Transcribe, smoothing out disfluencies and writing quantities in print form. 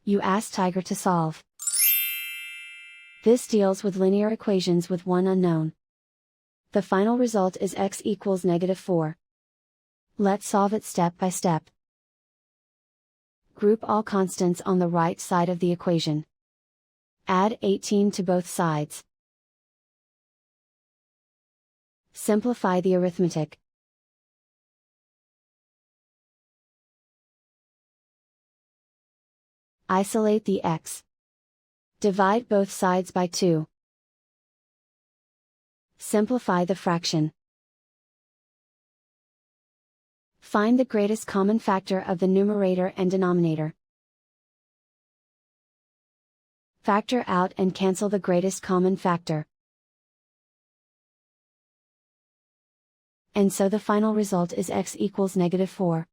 You ask Tiger to solve. This deals with linear equations with one unknown. The final result is x equals -4. Let's solve it step by step. Group all constants on the right side of the equation. Add 18 to both sides. Simplify the arithmetic. Isolate the x. Divide both sides by 2. Simplify the fraction. Find the greatest common factor of the numerator and denominator. Factor out and cancel the greatest common factor. And so the final result is x equals -4.